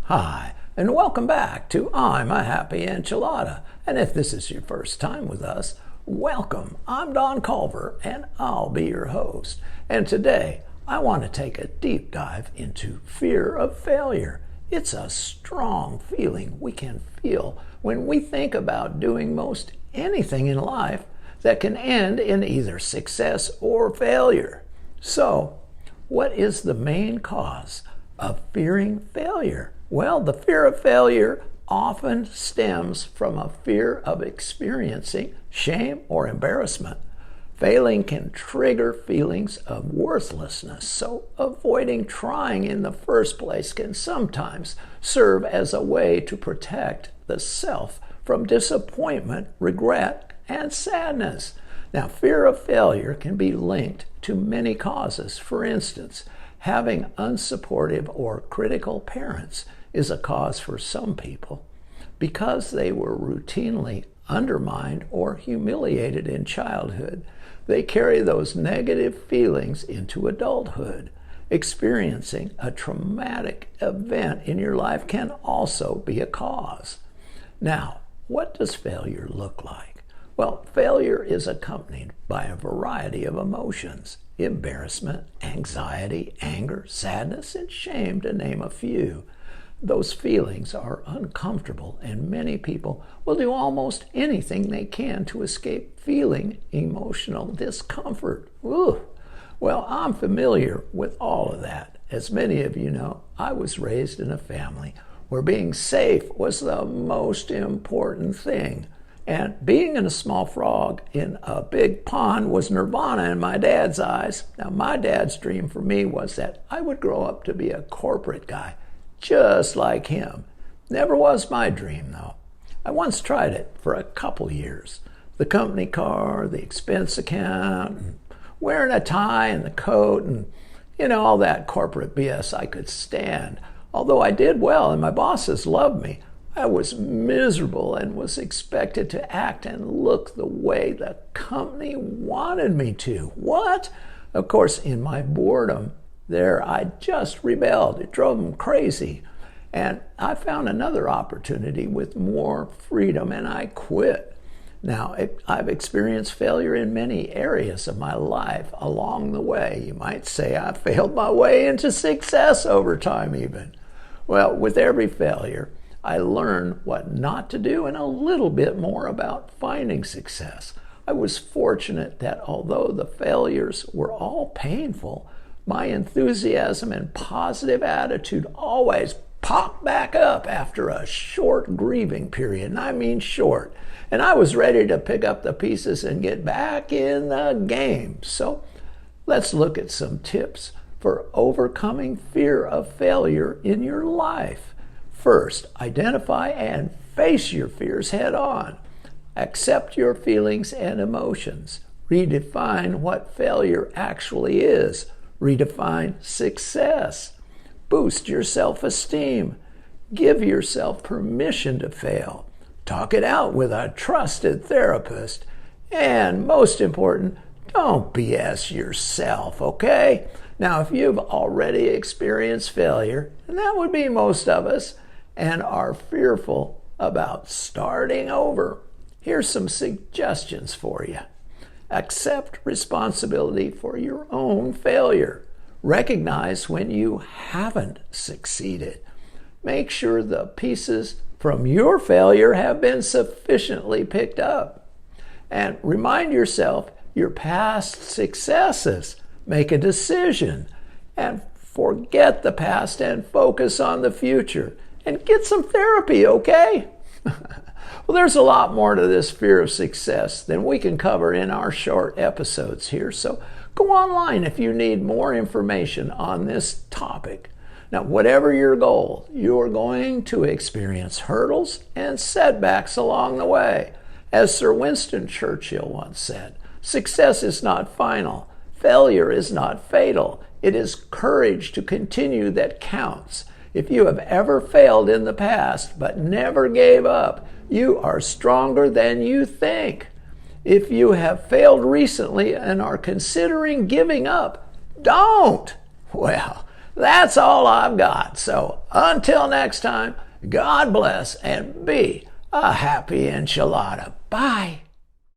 Hi, and welcome back to I'm a Happy Enchilada. And if this is your first time with us, welcome. I'm Don Culver, and I'll be your host. And today, I want to take a deep dive into fear of failure. It's a strong feeling we can feel when we think about doing most anything in life that can end in either success or failure. So, what is the main cause of fearing failure? Well, the fear of failure often stems from a fear of experiencing shame or embarrassment. Failing can trigger feelings of worthlessness, so avoiding trying in the first place can sometimes serve as a way to protect the self from disappointment, regret, and sadness. Now, fear of failure can be linked to many causes. For instance, having unsupportive or critical parents is a cause for some people. Because they were routinely undermined or humiliated in childhood, they carry those negative feelings into adulthood. Experiencing a traumatic event in your life can also be a cause. Now, what does failure look like? Well, failure is accompanied by a variety of emotions: embarrassment, anxiety, anger, sadness, and shame, to name a few. Those feelings are uncomfortable, and many people will do almost anything they can to escape feeling emotional discomfort. Ooh. Well, I'm familiar with all of that. As many of you know, I was raised in a family where being safe was the most important thing. And being a small frog in a big pond was nirvana in my dad's eyes. Now, my dad's dream for me was that I would grow up to be a corporate guy, just like him. Never was my dream, though. I once tried it for a couple years. The company car, the expense account, and wearing a tie and the coat, and all that corporate BS I could stand. Although I did well and my bosses loved me, I was miserable and was expected to act and look the way the company wanted me to. What? Of course, in my boredom there, I just rebelled. It drove them crazy. And I found another opportunity with more freedom, and I quit. Now, I've experienced failure in many areas of my life along the way. You might say I failed my way into success over time even. Well, with every failure, I learned what not to do and a little bit more about finding success. I was fortunate that although the failures were all painful, my enthusiasm and positive attitude always popped back up after a short grieving period, and I mean short. And I was ready to pick up the pieces and get back in the game. So let's look at some tips for overcoming fear of failure in your life. First, identify and face your fears head on. Accept your feelings and emotions. Redefine what failure actually is. Redefine success. Boost your self-esteem. Give yourself permission to fail. Talk it out with a trusted therapist. And most important, don't BS yourself, okay? Now, if you've already experienced failure, and that would be most of us, and are fearful about starting over, here's some suggestions for you. Accept responsibility for your own failure. Recognize when you haven't succeeded. Make sure the pieces from your failure have been sufficiently picked up. And remind yourself your past successes. Make a decision and forget the past and focus on the future. And get some therapy, okay? Well, there's a lot more to this fear of success than we can cover in our short episodes here. So go online if you need more information on this topic. Now, whatever your goal, you're going to experience hurdles and setbacks along the way. As Sir Winston Churchill once said, success is not final. Failure is not fatal. It is courage to continue that counts. If you have ever failed in the past but never gave up, you are stronger than you think. If you have failed recently and are considering giving up, don't. Well, That's all I've got. So until next time, God bless and be a happy enchilada. Bye.